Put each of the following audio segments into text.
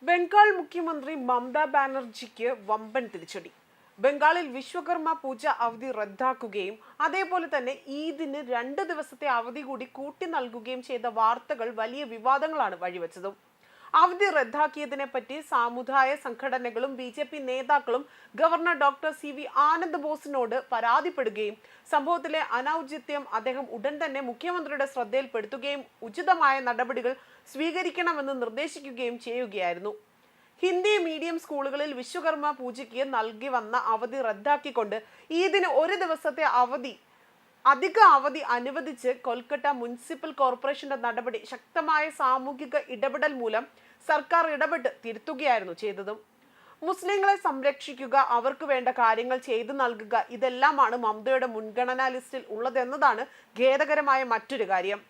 ബംഗാൾ മുഖ്യമന്ത്രി മമതാ ബാനർജിക്ക് വമ്പൻ തിരിച്ചടി. ബംഗാളിൽ വിശ്വകർമ്മ പൂജ അവധി റദ്ദാക്കുകയും അതേപോലെ തന്നെ ഈദിന് 2 ദിവസത്തെ അവധി കൂടി കൂട്ടി നൽകുകയും ചെയ്ത വാർത്തകൾ വലിയ വിവാദങ്ങളാണ് വഴിവെച്ചതും. അവധി റദ്ദാക്കിയതിനെ പറ്റി സാമുദായ സംഘടനകളും BJP നേതാക്കളും ഗവർണർ ഡോക്ടർ CV ആനന്ദ് ബോസിനോട് പരാതിപ്പെടുകയും സംഭവത്തിലെ അനൗചിത്യം അദ്ദേഹം ഉടൻ തന്നെ മുഖ്യമന്ത്രിയുടെ ശ്രദ്ധയിൽപ്പെടുത്തുകയും ഉചിതമായ നടപടികൾ സ്വീകരിക്കണമെന്ന് നിർദ്ദേശിക്കുകയും ചെയ്യുകയായിരുന്നു. ഹിന്ദി മീഡിയം സ്കൂളുകളിൽ വിശ്വകർമ്മ പൂജയ്ക്ക് നൽകി വന്ന അവധി റദ്ദാക്കിക്കൊണ്ട് ഈദിന് 1 ദിവസത്തെ അധിക അവധി അനുവദിച്ച് കൊൽക്കത്ത മുനിസിപ്പൽ കോർപ്പറേഷന്റെ നടപടി ശക്തമായ സാമൂഹിക ഇടപെടൽ മൂലം സർക്കാർ ഇടപെട്ട് തിരുത്തുകയായിരുന്നു ചെയ്തതും. മുസ്ലിങ്ങളെ സംരക്ഷിക്കുക, അവർക്ക് വേണ്ട കാര്യങ്ങൾ ചെയ്തു നൽകുക, ഇതെല്ലാമാണ് മമതയുടെ മുൻഗണനാ ലിസ്റ്റിൽ ഉള്ളതെന്നതാണ് ഖേദകരമായ മറ്റൊരു കാര്യം.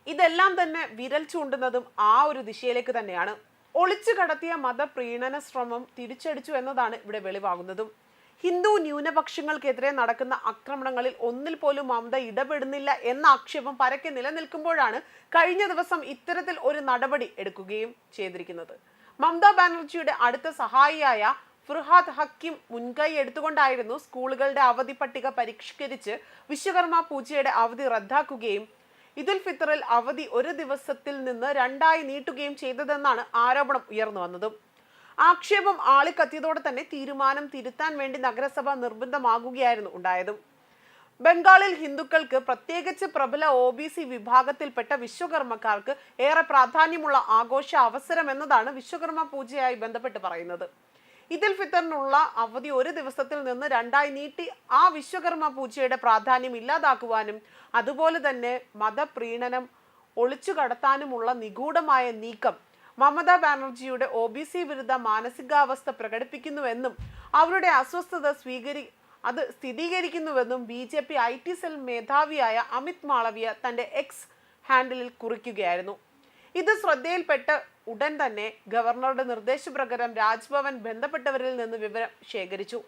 ഇതെല്ലാം തന്നെ വിരൽ ചൂണ്ടുന്നതും ആ ഒരു ദിശയിലേക്ക് തന്നെയാണ്. ഒളിച്ചു കടത്തിയ മതപ്രീണന ശ്രമം തിരിച്ചടിച്ചു എന്നതാണ് ഇവിടെ വെളിവാകുന്നതും. ഹിന്ദു ന്യൂനപക്ഷങ്ങൾക്കെതിരെ നടക്കുന്ന ആക്രമണങ്ങളിൽ ഒന്നിൽ പോലും മമത ഇടപെടുന്നില്ല എന്ന ആക്ഷേപം പരക്കെ നിലനിൽക്കുമ്പോഴാണ് കഴിഞ്ഞ ദിവസം ഇത്തരത്തിൽ ഒരു നടപടി എടുക്കുകയും ചെയ്തിരിക്കുന്നത്. മമതാ ബാനർജിയുടെ അടുത്ത സഹായിയായ ഫിർഹാദ് ഹക്കീം മുൻകൈ എടുത്തുകൊണ്ടായിരുന്നു സ്കൂളുകളുടെ അവധി പട്ടിക പരിഷ്കരിച്ച് വിശ്വകർമ്മ പൂജയുടെ അവധി റദ്ദാക്കുകയും ഈദുൽ ഫിത്തറിൽ അവധി 1 ദിവസത്തിൽ നിന്ന് 2 നീട്ടുകയും ചെയ്തതെന്നാണ് ആരോപണം ഉയർന്നു വന്നതും. ആക്ഷേപം ആളിക്കത്തിയതോടെ തന്നെ തീരുമാനം തിരുത്താൻ വേണ്ടി നഗരസഭ നിർബന്ധമാകുകയായിരുന്നു ഉണ്ടായതും. ബംഗാളിൽ ഹിന്ദുക്കൾക്ക്, പ്രത്യേകിച്ച് പ്രബല OBC വിഭാഗത്തിൽപ്പെട്ട വിശ്വകർമ്മക്കാർക്ക് ഏറെ പ്രാധാന്യമുള്ള ആഘോഷ അവസരം എന്നതാണ് വിശ്വകർമ്മ പൂജയായി ബന്ധപ്പെട്ട് പറയുന്നത്. ഈദുൽ ഫിത്തറിനുള്ള അവധി 1 ദിവസത്തിൽ നിന്ന് 2 നീട്ടി ആ വിശ്വകർമ്മ പൂജയുടെ പ്രാധാന്യം ഇല്ലാതാക്കുവാനും അതുപോലെ തന്നെ മതപ്രീണനം ഒളിച്ചു കടത്താനുമുള്ള നിഗൂഢമായ നീക്കം മമതാ ബാനർജിയുടെ OBC വിരുദ്ധ മാനസികാവസ്ഥ പ്രകടിപ്പിക്കുന്നുവെന്നും അവരുടെ അസ്വസ്ഥത സ്ഥിരീകരിക്കുന്നുവെന്നും BJP IT സെൽ മേധാവിയായ അമിത് മാളവിയ തന്റെ X ഹാൻഡിലിൽ കുറിക്കുകയായിരുന്നു. ഇത് ശ്രദ്ധയിൽപ്പെട്ട ഉടൻ തന്നെ ഗവർണറുടെ നിർദ്ദേശപ്രകാരം രാജ്ഭവൻ ബന്ധപ്പെട്ടവരിൽ നിന്ന് വിവരം ശേഖരിച്ചു.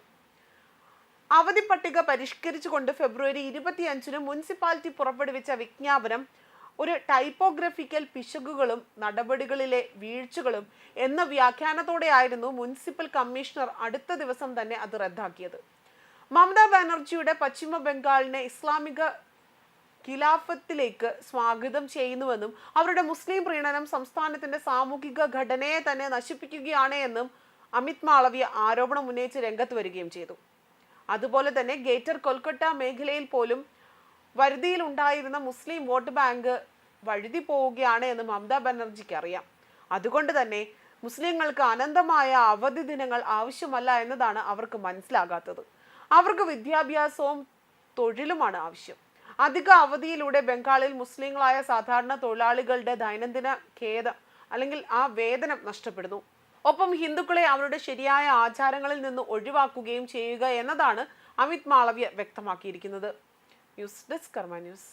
അവധി പട്ടിക പരിഷ്കരിച്ചുകൊണ്ട് ഫെബ്രുവരി 25 മുനിസിപ്പാലിറ്റി പുറപ്പെടുവിച്ച വിജ്ഞാപനം ഒരു ടൈപ്പോഗ്രഫിക്കൽ പിശകുകളും നടപടികളിലെ വീഴ്ചകളും എന്ന വ്യാഖ്യാനത്തോടെയായിരുന്നു മുനിസിപ്പൽ കമ്മീഷണർ അടുത്ത ദിവസം തന്നെ അത് റദ്ദാക്കിയത്. മമതാ ബാനർജിയുടെ പശ്ചിമ ബംഗാളിനെ ഇസ്ലാമിക ഖിലാഫത്തിലേക്ക് സ്വാഗതം ചെയ്യുന്നുവെന്നും അവരുടെ മുസ്ലിം പ്രീണനം സംസ്ഥാനത്തിന്റെ സാമൂഹിക ഘടനയെ തന്നെ നശിപ്പിക്കുകയാണ് എന്നും അമിത് മാളവിയ ആരോപണം ഉന്നയിച്ച് രംഗത്ത് വരികയും ചെയ്തു. അതുപോലെ തന്നെ ഗ്രേറ്റർ കൊൽക്കത്ത മേഖലയിൽ പോലും വരുതിയിൽ ഉണ്ടായിരുന്ന മുസ്ലിം വോട്ട് ബാങ്ക് വഴുതി പോവുകയാണ് എന്ന് മമതാ ബാനർജിക്ക് അറിയാം. അതുകൊണ്ട് തന്നെ മുസ്ലിങ്ങൾക്ക് അനന്തമായ അവധി ദിനങ്ങൾ ആവശ്യമല്ല എന്നതാണ് അവർക്ക് മനസ്സിലാകാത്തത്. അവർക്ക് വിദ്യാഭ്യാസവും തൊഴിലുമാണ് ആവശ്യം. അധിക അവധിയിലൂടെ ബംഗാളിൽ മുസ്ലിങ്ങളായ സാധാരണ തൊഴിലാളികളുടെ ദൈനംദിന വേതനം നഷ്ടപ്പെടുന്നു. ഒപ്പം ഹിന്ദുക്കളെ അവരുടെ ശരിയായ ആചാരങ്ങളിൽ നിന്ന് ഒഴിവാക്കുകയും ചെയ്യുക എന്നതാണ് അമിത് മാളവിയ വ്യക്തമാക്കിയിരിക്കുന്നത്. ന്യൂസ് ഡെസ്ക് കർമ്മ ന്യൂസ്.